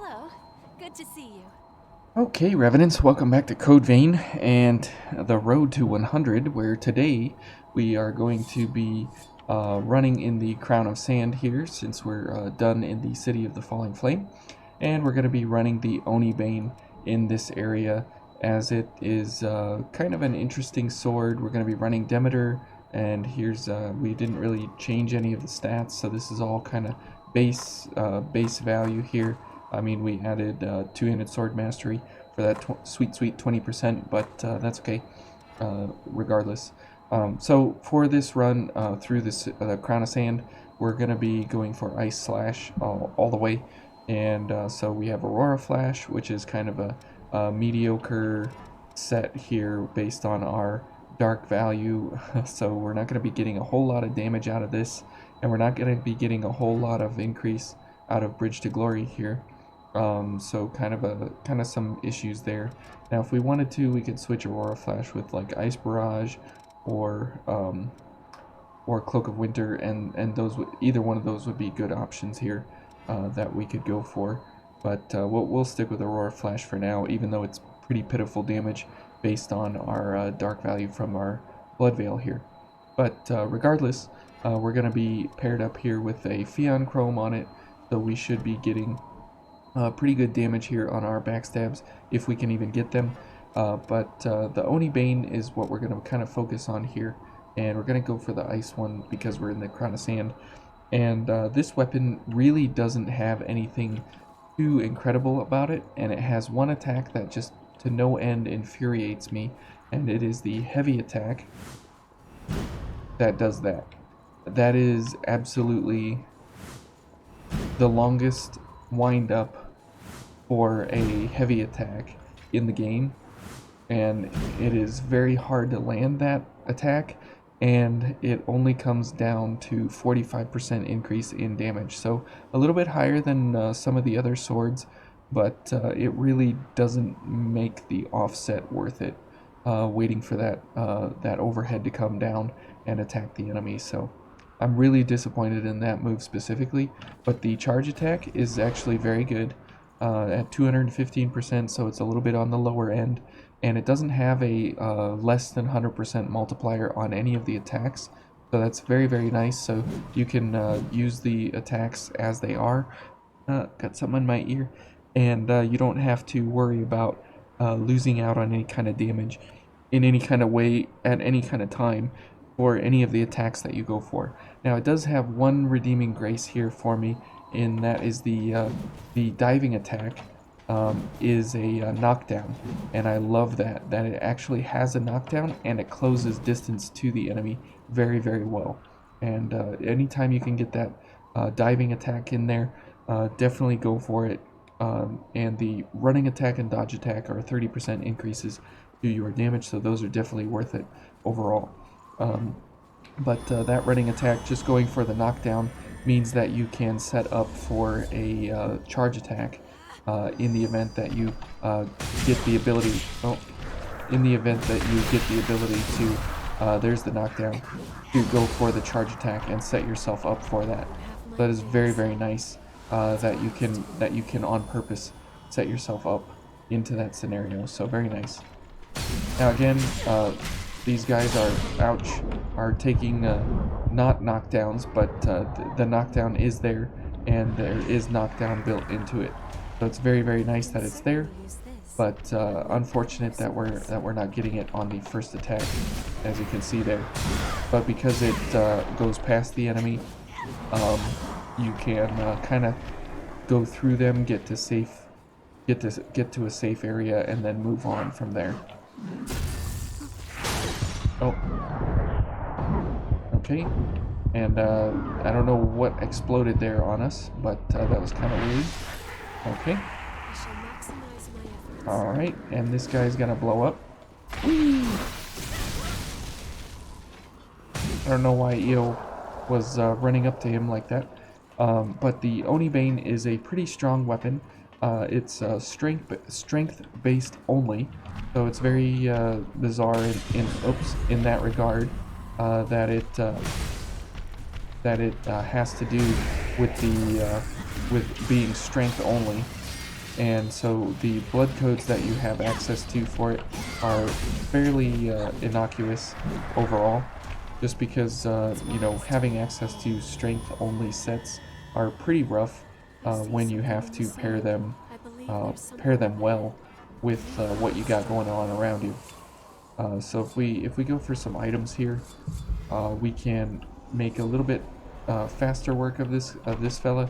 Hello. Good to see you. Okay, Revenants, welcome back to Code Vein and the road to 100, where today we are going to be running in the Crown of Sand here, since we're done in the City of the Falling Flame. And we're going to be running the Oni Bane in this area, as it is kind of an interesting sword. We're going to be running Demeter, and here's, we didn't really change any of the stats, so this is all kind of base value here. I mean, we added two-handed sword mastery for that sweet 20%, but that's okay, regardless. So for this run through this Crown of Sand, we're going to be going for Ice Slash all the way. And so we have Aurora Flash, which is kind of a mediocre set here based on our dark value. So we're not going to be getting a whole lot of damage out of this, and we're not going to be getting a whole lot of increase out of Bridge to Glory here. So kind of some issues there. Now if we wanted to, we could switch Aurora Flash with like Ice Barrage or Cloak of Winter, and those either one of those would be good options here that we could go for. But we'll stick with Aurora Flash for now, even though it's pretty pitiful damage based on our dark value from our Blood Veil here. But regardless, we're going to be paired up here with a Pheon Chrome on it, so we should be getting pretty good damage here on our backstabs, if we can even get them. But the Oni Bane is what we're going to kind of focus on here, and we're going to go for the ice one because we're in the Crown of Sand. And this weapon really doesn't have anything too incredible about it, and it has one attack that just to no end infuriates me, and it is the heavy attack that does that. That is absolutely the longest wind up for a heavy attack in the game, and it is very hard to land that attack, and it only comes down to 45% increase in damage, so a little bit higher than some of the other swords, but it really doesn't make the offset worth it, waiting for that overhead to come down and attack the enemy. So I'm really disappointed in that move specifically, but the charge attack is actually very good at 215%, so it's a little bit on the lower end, and it doesn't have a less than 100% multiplier on any of the attacks, so that's very, very nice. So you can use the attacks as they are. Got something in my ear, and you don't have to worry about losing out on any kind of damage in any kind of way at any kind of time for any of the attacks that you go for. Now it does have one redeeming grace here for me, and that is the diving attack is a knockdown, and I love that it actually has a knockdown and it closes distance to the enemy very, very well. And anytime you can get that diving attack in there, definitely go for it. And the running attack and dodge attack are 30% increases to your damage, so those are definitely worth it overall. But that running attack, just going for the knockdown, means that you can set up for a charge attack in the event that you get the ability. Oh, in the event that you get the ability to, there's the knockdown, to go for the charge attack and set yourself up for that. That is very, very nice. That you can on purpose set yourself up into that scenario. So very nice. Now again, these guys are taking not knockdowns, but the knockdown is there, and there is knockdown built into it. So it's very, very nice that it's there, but unfortunate that we're not getting it on the first attack, as you can see there. But because it goes past the enemy, you can kind of go through them, get to a safe area, and then move on from there. Oh. Okay. And I don't know what exploded there on us, but that was kind of weird. Okay. Alright, and this guy's gonna blow up. Whee! I don't know why Io was running up to him like that. But the Oni Bane is a pretty strong weapon. It's strength based only, so it's very bizarre in that regard, that it has to do with the with being strength only. And so the blood codes that you have access to for it are fairly innocuous overall, just because you know, having access to strength only sets are pretty rough when you have to pair them well with what you got going on around you. So if we go for some items here, we can make a little bit faster work of this fella.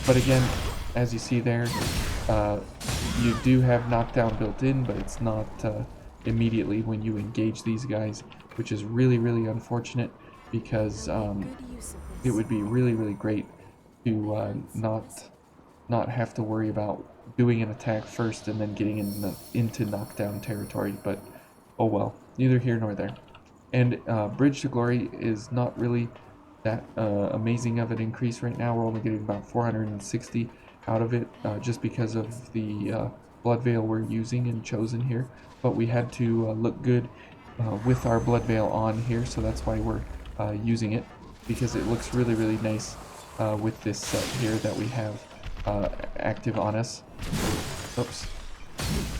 But again, as you see there, you do have knockdown built in, but it's not immediately when you engage these guys, which is really, really unfortunate, because it would be really, really great to not have to worry about doing an attack first and then getting into knockdown territory. But oh well, neither here nor there. And Bridge to Glory is not really that amazing of an increase right now. We're only getting about 460 out of it, just because of the Blood Veil we're using and chosen here. But we had to look good with our Blood Veil on here, so that's why we're using it, because it looks really, really nice with this set here that we have active on us. Oops.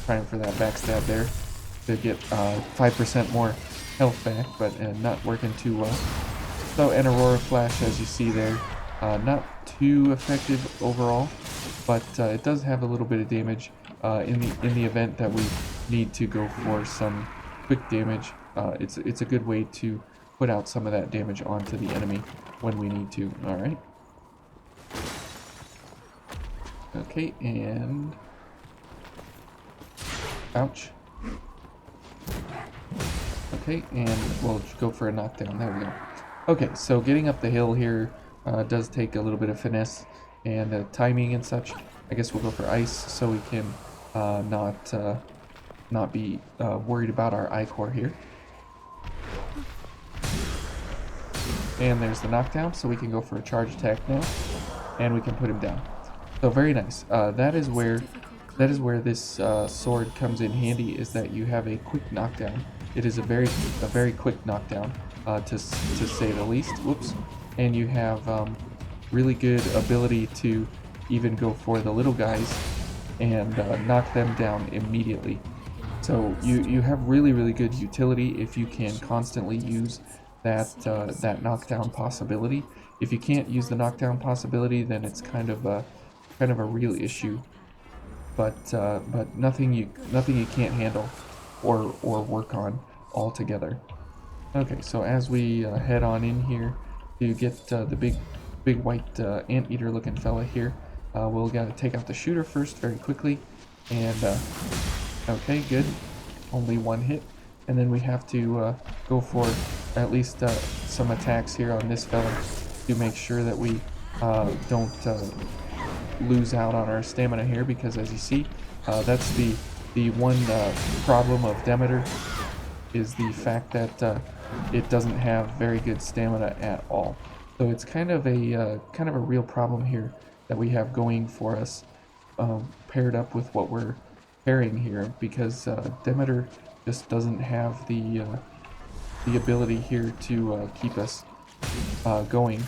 Trying for that backstab there to get 5% more health back, but not working too well. So an Aurora Flash, as you see there, not too effective overall, but it does have a little bit of damage in the event that we need to go for some quick damage. It's a good way to put out some of that damage onto the enemy when we need to. All right. Okay, and ouch. Okay, and we'll go for a knockdown. There we go. Okay, so getting up the hill here does take a little bit of finesse and timing and such. I guess we'll go for ice so we can not be worried about our I-core here. And there's the knockdown, so we can go for a charge attack now, and we can put him down. So very nice. That is where this sword comes in handy, is that you have a quick knockdown. It is a very quick knockdown, to say the least. Whoops. And you have really good ability to even go for the little guys and knock them down immediately. So you have really, really good utility if you can constantly use that knockdown possibility. If you can't use the knockdown possibility, then it's kind of a real issue. But nothing you can't handle or work on altogether. Okay, so as we head on in here to get the big white anteater looking fella here, we'll gotta take out the shooter first very quickly. And okay, good, only one hit. And then we have to go for at least some attacks here on this fella to make sure that we don't lose out on our stamina here, because as you see, that's the one problem of Demeter, is the fact that it doesn't have very good stamina at all. So it's kind of a real problem here that we have going for us, paired up with what we're pairing here, because Demeter just doesn't have the ability here to keep us going.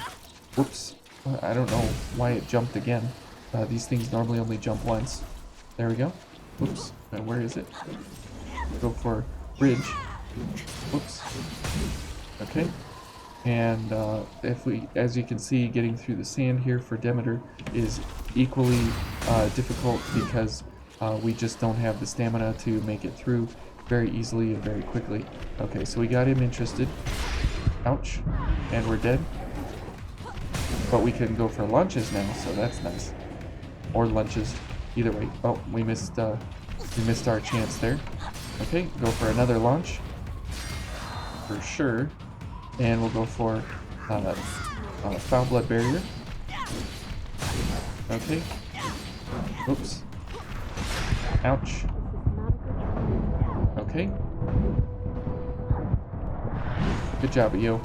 Whoops, I don't know why it jumped again. These things normally only jump once. There we go. Whoops, where is it? Go for bridge. Whoops. Okay. And as you can see, getting through the sand here for Demeter is equally difficult, because we just don't have the stamina to make it through very easily and very quickly. Okay, so we got him interested. Ouch. And we're dead. But we can go for launches now, so that's nice. Or lunches, either way. Oh, we missed our chance there. Okay, go for another launch for sure, and we'll go for Foul Blood Barrier. Okay. Oops. Ouch. Okay. Good job, Yo.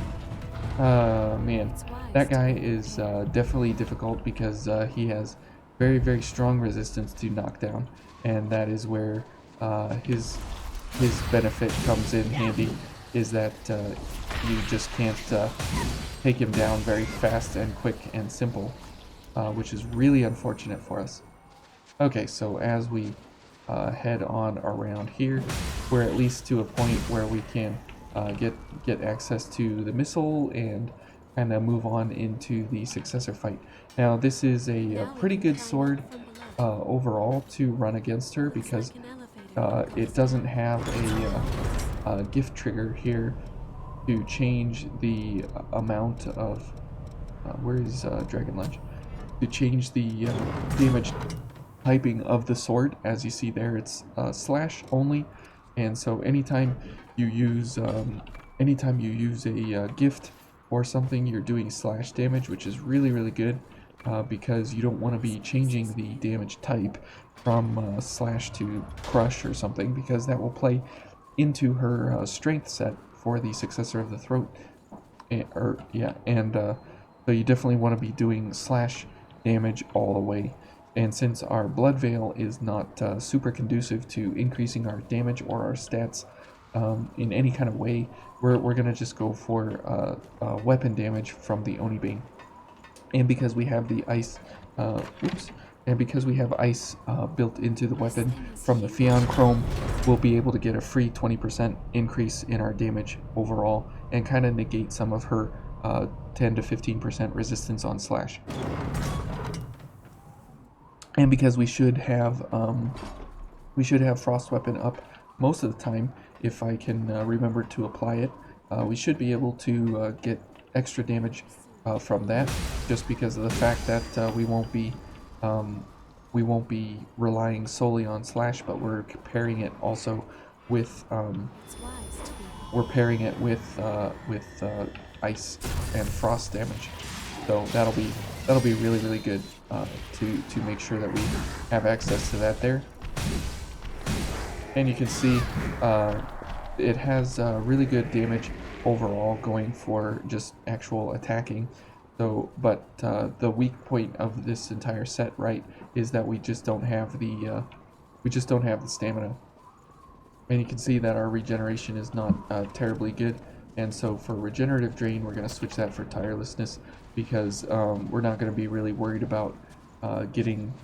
Man, that guy is definitely difficult, because he has very, very strong resistance to knockdown, and that is where his benefit comes in handy, is that you just can't take him down very fast and quick and simple, which is really unfortunate for us. Okay, so as we head on around here, we're at least to a point where we can get access to the missile and kind of move on into the successor fight. Now, this is a pretty good sword overall to run against her because it doesn't have a gift trigger here to change the amount of where is Dragon Lunge, to change the damage typing of the sword. As you see there, it's slash only, and so anytime you use a gift or something, you're doing slash damage, which is really good because you don't want to be changing the damage type from slash to crush or something, because that will play into her strength set for the successor of the throat. So you definitely want to be doing slash damage all the way. And since our blood veil is not super conducive to increasing our damage or our stats in any kind of way, we're gonna just go for weapon damage from the Oni Bane. And because we have the ice, built into the weapon from the Fion Chrome, we'll be able to get a free 20% increase in our damage overall and kind of negate some of her 10 to 15% resistance on slash. And because we should have Frost Weapon up most of the time, if I can remember to apply it, we should be able to get extra damage from that, just because of the fact that we won't be relying solely on slash, but we're pairing it also with ice and frost damage. So that'll be really good to make sure that we have access to that there. And you can see it has really good damage overall going for just actual attacking. So, but the weak point of this entire set, right, is that we just don't have the stamina. And you can see that our regeneration is not terribly good. And so for regenerative drain, we're going to switch that for tirelessness, because we're not going to be really worried about getting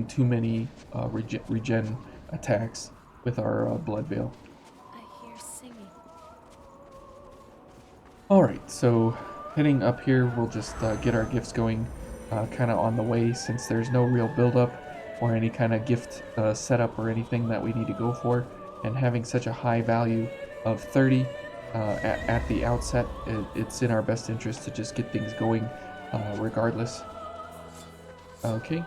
too many regen attacks with our blood veil. I hear singing. Alright, so heading up here, we'll just get our gifts going kind of on the way, since there's no real build-up or any kind of gift setup or anything that we need to go for. And having such a high value of 30 at the outset, it's in our best interest to just get things going regardless. Okay.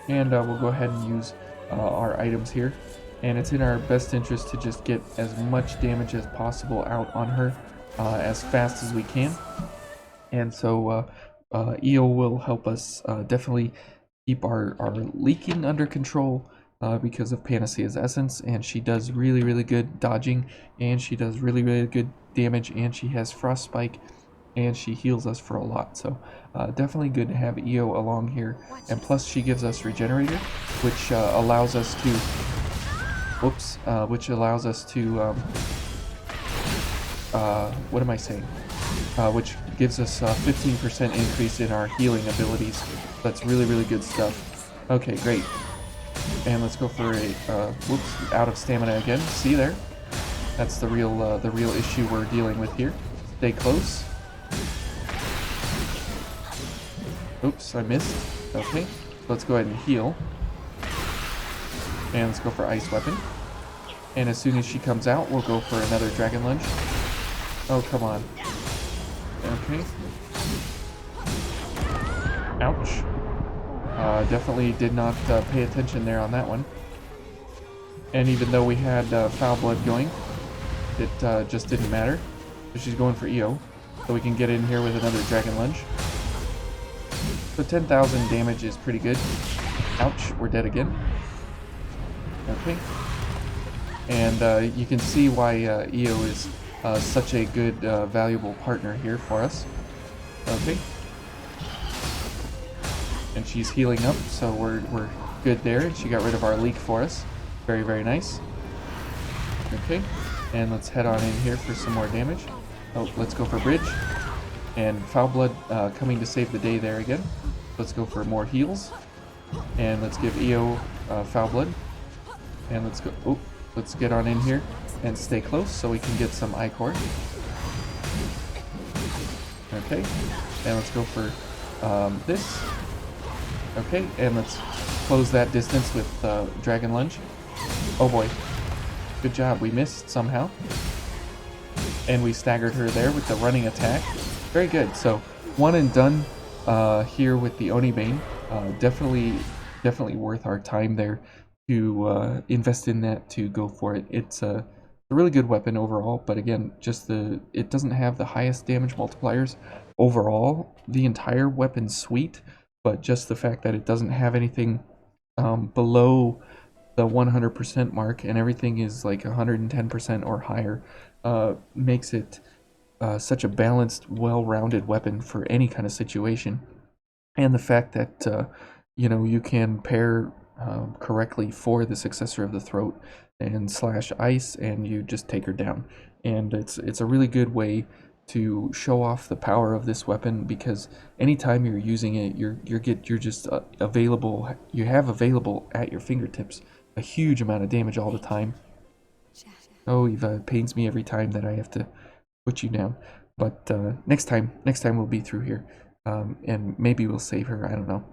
And we'll go ahead and use our items here. And it's in our best interest to just get as much damage as possible out on her as fast as we can. And so Io will help us definitely keep our leaking under control because of Panacea's essence, and she does really good dodging, and she does really good damage, and she has Frost Spike, and she heals us for a lot. So definitely good to have Io along here. And plus she gives us Regenerator, which allows us to what am I saying? Which gives us 15% increase in our healing abilities. That's really good stuff. Okay, great. And let's go for a out of stamina again. See there? That's the real issue we're dealing with here. Stay close. Oops, I missed. Okay, let's go ahead and heal. And let's go for Ice Weapon. And as soon as she comes out, we'll go for another Dragon Lunge. Oh, come on. Okay. Ouch. Definitely did not pay attention there on that one. And even though we had Foul Blood going, it just didn't matter. So she's going for EO. So we can get in here with another Dragon Lunge. So 10,000 damage is pretty good. Ouch, we're dead again. Okay. And you can see why EO is such a good, valuable partner here for us. Okay. And she's healing up, so we're good there. And she got rid of our leak for us. Very nice. Okay. And let's head on in here for some more damage. Oh, let's go for bridge. And Foul Blood coming to save the day there again. Let's go for more heals. And let's give EO Foul Blood. And let's go. Oh, let's get on in here and stay close so we can get some Ichor. Okay, and let's go for this. Okay, and let's close that distance with Dragon Lunge. Oh boy, good job. We missed somehow, and we staggered her there with the running attack. Very good. So one and done here with the Oni Bane. Definitely worth our time there to invest in that, to go for it. It's a really good weapon overall, but again, just it doesn't have the highest damage multipliers overall. The entire weapon suite, but just the fact that it doesn't have anything below the 100% mark and everything is like 110% or higher makes it such a balanced, well-rounded weapon for any kind of situation. And the fact that you know, you can pair correctly for the successor of the throat and slash ice, and you just take her down. And it's a really good way to show off the power of this weapon, because anytime you're using it, you're just available. You have available at your fingertips a huge amount of damage all the time. Oh, Eva, it pains me every time that I have to put you down. But next time we'll be through here, and maybe we'll save her. I don't know.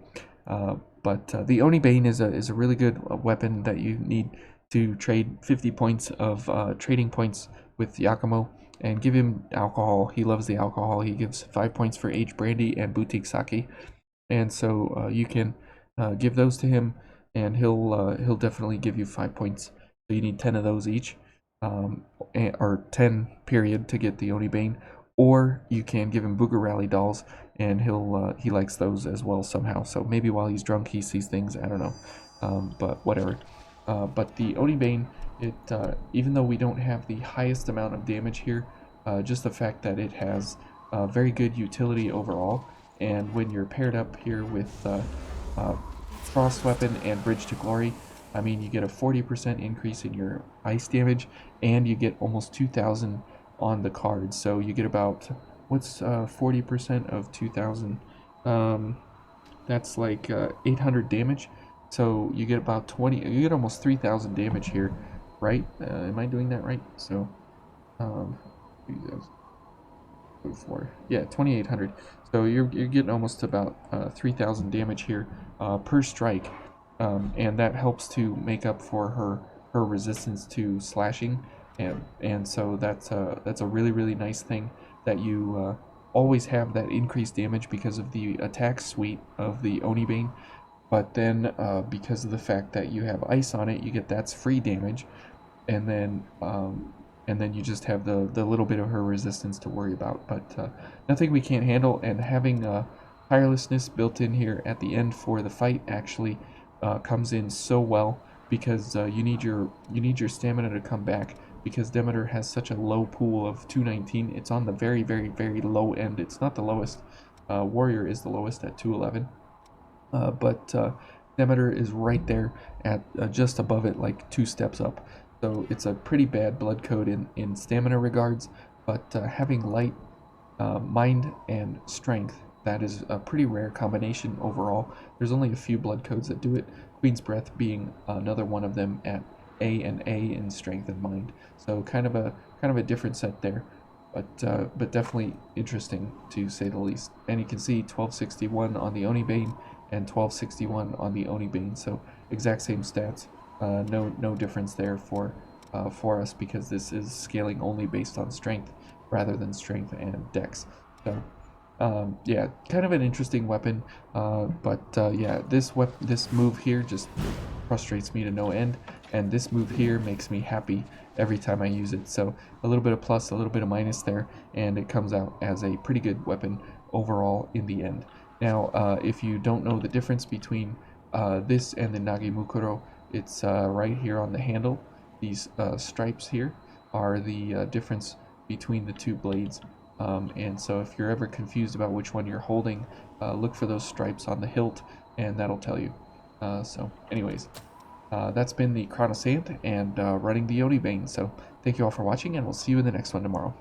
But the Oni Bane is a really good weapon that you need to trade 50 points of trading points with Yakumo, and give him alcohol. He loves the alcohol. He gives 5 points for aged Brandy and Boutique Sake, and so you can give those to him, and he'll definitely give you 5 points. So you need 10 of those each, or 10 period to get the Oni Bane, or you can give him Bugarally Dolls, and he likes those as well somehow. So maybe while he's drunk he sees things. I don't know, but whatever. But the Oni Bane, even though we don't have the highest amount of damage here, just the fact that it has very good utility overall, and when you're paired up here with Frost Weapon and Bridge to Glory, I mean, you get a 40% increase in your ice damage, and you get almost 2,000 on the card. So you get about, what's 40% of 2,000? That's like 800 damage. So you get about 20, you get almost 3,000 damage here, right? Am I doing that right? So, 4, yeah, 2,800. So you're getting almost about 3,000 damage here per strike, and that helps to make up for her resistance to slashing, and so that's a really nice thing, that you always have that increased damage because of the attack suite of the Oni Bane. But then because of the fact that you have ice on it, you get that's free damage, and then you just have the little bit of her resistance to worry about. But nothing we can't handle, and having tirelessness built in here at the end for the fight actually comes in so well, because you need your stamina to come back, because Demeter has such a low pool of 219. It's on the very low end. It's not the lowest. Warrior is the lowest at 211. But Demeter is right there at just above it, like 2 steps up. So it's a pretty bad blood code in stamina regards, but having light, mind, and strength, that is a pretty rare combination overall. There's only a few blood codes that do it, Queen's Breath being another one of them at A and A in strength and mind. So kind of a different set there. But definitely interesting, to say the least. And you can see 1261 on the Oni Bane and 1261 on the Oni Bane, so exact same stats. No difference there for us, because this is scaling only based on strength rather than strength and dex. So yeah, kind of an interesting weapon, but yeah, this move here just frustrates me to no end, and this move here makes me happy every time I use it. So a little bit of plus, a little bit of minus there, and it comes out as a pretty good weapon overall in the end. Now, if you don't know the difference between this and the Nagemukuro, it's right here on the handle. These stripes here are the difference between the two blades. And so if you're ever confused about which one you're holding, look for those stripes on the hilt, and that'll tell you. So anyways, that's been the Crown of Sand and running the Oni Bane. So thank you all for watching, and we'll see you in the next one tomorrow.